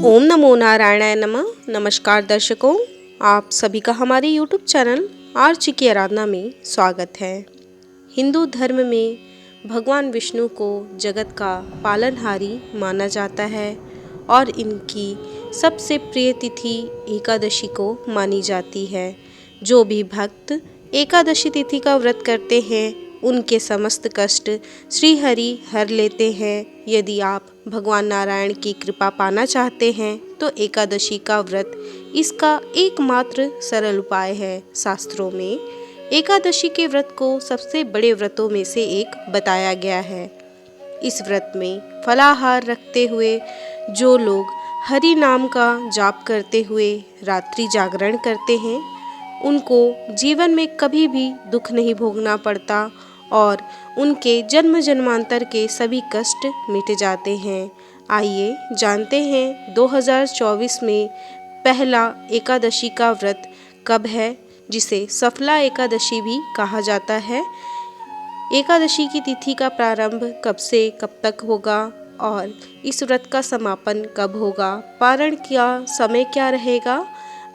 ओम नमो नारायणाय नमः। नमस्कार दर्शकों, आप सभी का हमारे YouTube चैनल आर्ची की आराधना में स्वागत है। हिंदू धर्म में भगवान विष्णु को जगत का पालनहारी माना जाता है और इनकी सबसे प्रिय तिथि एकादशी को मानी जाती है। जो भी भक्त एकादशी तिथि का व्रत करते हैं उनके समस्त कष्ट श्री हरि हर लेते हैं। यदि आप भगवान नारायण की कृपा पाना चाहते हैं तो एकादशी का व्रत इसका एकमात्र सरल उपाय है। शास्त्रों में एकादशी के व्रत को सबसे बड़े व्रतों में से एक बताया गया है। इस व्रत में फलाहार रखते हुए जो लोग हरि नाम का जाप करते हुए रात्रि जागरण करते हैं उनको जीवन में कभी भी दुख नहीं भोगना पड़ता और उनके जन्म जन्मांतर के सभी कष्ट मिट जाते हैं। आइए जानते हैं 2024 में पहला एकादशी का व्रत कब है, जिसे सफला एकादशी भी कहा जाता है। एकादशी की तिथि का प्रारंभ कब से कब तक होगा और इस व्रत का समापन कब होगा, पारण का समय क्या रहेगा।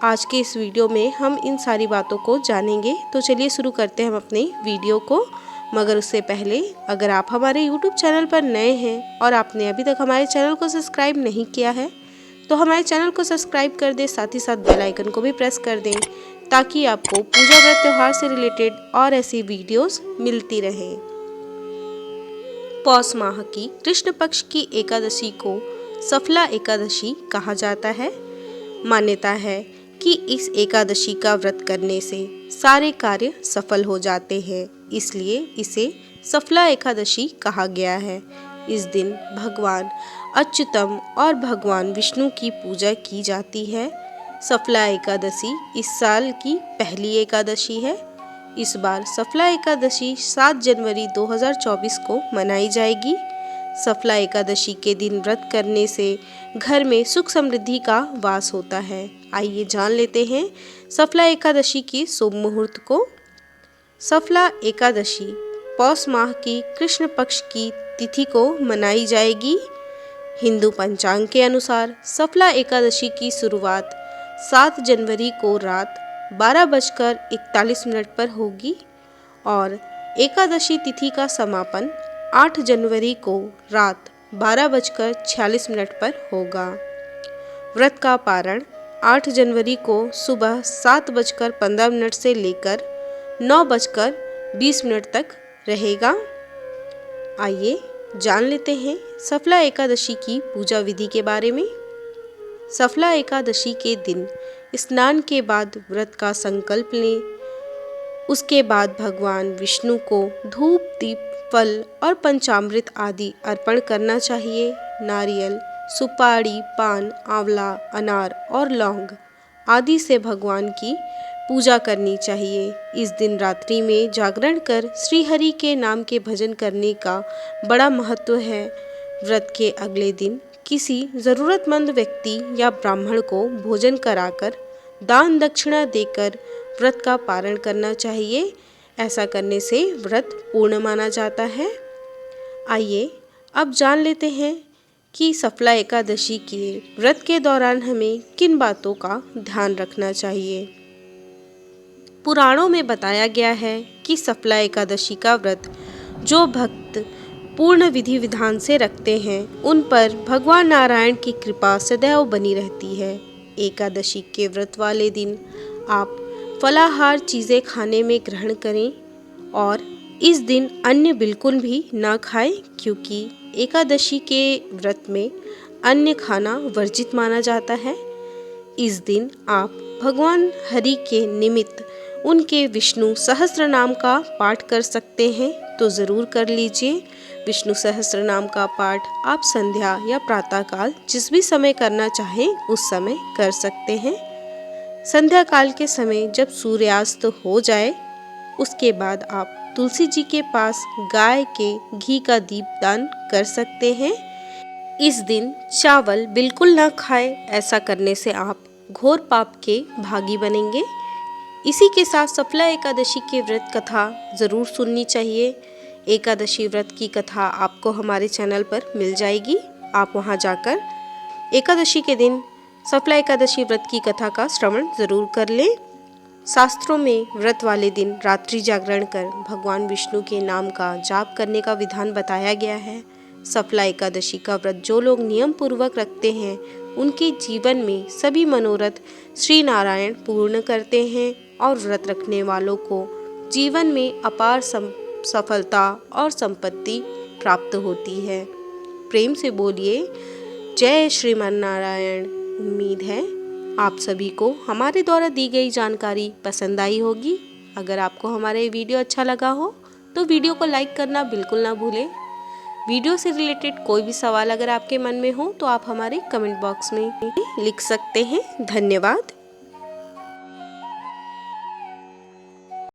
आज के इस वीडियो में हम इन सारी बातों को जानेंगे। तो चलिए शुरू करते हैं हम अपने वीडियो को। मगर उससे पहले अगर आप हमारे YouTube चैनल पर नए हैं और आपने अभी तक हमारे चैनल को सब्सक्राइब नहीं किया है तो हमारे चैनल को सब्सक्राइब कर दें, साथ ही साथ बेल आइकन को भी प्रेस कर दें ताकि आपको पूजा व्रत त्योहार से रिलेटेड और ऐसी वीडियोस मिलती रहें। पौष माह की कृष्ण पक्ष की एकादशी को सफला एकादशी कहा जाता है। मान्यता है कि इस एकादशी का व्रत करने से सारे कार्य सफल हो जाते हैं, इसलिए इसे सफला एकादशी कहा गया है। इस दिन भगवान अच्युतम और भगवान विष्णु की पूजा की जाती है। सफला एकादशी इस साल की पहली एकादशी है। इस बार सफला एकादशी 7 जनवरी 2024 को मनाई जाएगी। सफला एकादशी के दिन व्रत करने से घर में सुख समृद्धि का वास होता है। आइए जान लेते हैं सफला एकादशी की शुभ मुहूर्त को। सफला एकादशी पौष माह की कृष्ण पक्ष की तिथि को मनाई जाएगी। हिंदू पंचांग के अनुसार सफला एकादशी की शुरुआत 7 जनवरी को रात 12:41 पर होगी और एकादशी तिथि का समापन 8 जनवरी को रात 12:46 पर होगा। व्रत का पारण 8 जनवरी को सुबह 7:15 से लेकर 9:20 तक रहेगा। आइए जान लेते हैं सफला एकादशी की पूजा विधि के बारे में। सफला एकादशी के दिन स्नान के बाद व्रत का संकल्प लें। उसके बाद भगवान विष्णु को धूप, दीप, फल और पंचामृत आदि अर्पण करना चाहिए। नारियल, सुपारी, पान, आंवला, अनार और लौंग आदि से भगवान की पूजा करनी चाहिए। इस दिन रात्रि में जागरण कर श्री हरि के नाम के भजन करने का बड़ा महत्व है। व्रत के अगले दिन किसी ज़रूरतमंद व्यक्ति या ब्राह्मण को भोजन कराकर दान दक्षिणा देकर व्रत का पारण करना चाहिए। ऐसा करने से व्रत पूर्ण माना जाता है। आइए अब जान लेते हैं कि सफला एकादशी के व्रत के दौरान हमें किन बातों का ध्यान रखना चाहिए। पुराणों में बताया गया है कि सफला एकादशी का व्रत जो भक्त पूर्ण विधि विधान से रखते हैं उन पर भगवान नारायण की कृपा सदैव बनी रहती है। एकादशी के व्रत वाले दिन आप फलाहार चीज़ें खाने में ग्रहण करें और इस दिन अन्न बिल्कुल भी ना खाएं, क्योंकि एकादशी के व्रत में अन्न खाना वर्जित माना जाता है। इस दिन आप भगवान हरि के निमित्त उनके विष्णु सहस्त्र नाम का पाठ कर सकते हैं तो ज़रूर कर लीजिए। विष्णु सहस्त्र नाम का पाठ आप संध्या या प्रातःकाल जिस भी समय करना चाहें उस समय कर सकते हैं। संध्या काल के समय जब सूर्यास्त हो जाए उसके बाद आप तुलसी जी के पास गाय के घी का दीपदान कर सकते हैं। इस दिन चावल बिल्कुल ना खाएं, ऐसा करने से आप घोर पाप के भागी बनेंगे। इसी के साथ सफला एकादशी की व्रत कथा ज़रूर सुननी चाहिए। एकादशी व्रत की कथा आपको हमारे चैनल पर मिल जाएगी, आप वहां जाकर एकादशी के दिन सफला एकादशी व्रत की कथा का श्रवण जरूर कर लें। शास्त्रों में व्रत वाले दिन रात्रि जागरण कर भगवान विष्णु के नाम का जाप करने का विधान बताया गया है। सफला एकादशी का व्रत जो लोग नियम पूर्वक रखते हैं उनके जीवन में सभी मनोरथ श्री नारायण पूर्ण करते हैं और व्रत रखने वालों को जीवन में अपार सफलता और संपत्ति प्राप्त होती है। प्रेम से बोलिए जय श्रीमन नारायण। उम्मीद है आप सभी को हमारे द्वारा दी गई जानकारी पसंद आई होगी। अगर आपको हमारा ये वीडियो अच्छा लगा हो तो वीडियो को लाइक करना बिल्कुल ना भूलें। वीडियो से रिलेटेड कोई भी सवाल अगर आपके मन में हो तो आप हमारे कमेंट बॉक्स में लिख सकते हैं। धन्यवाद।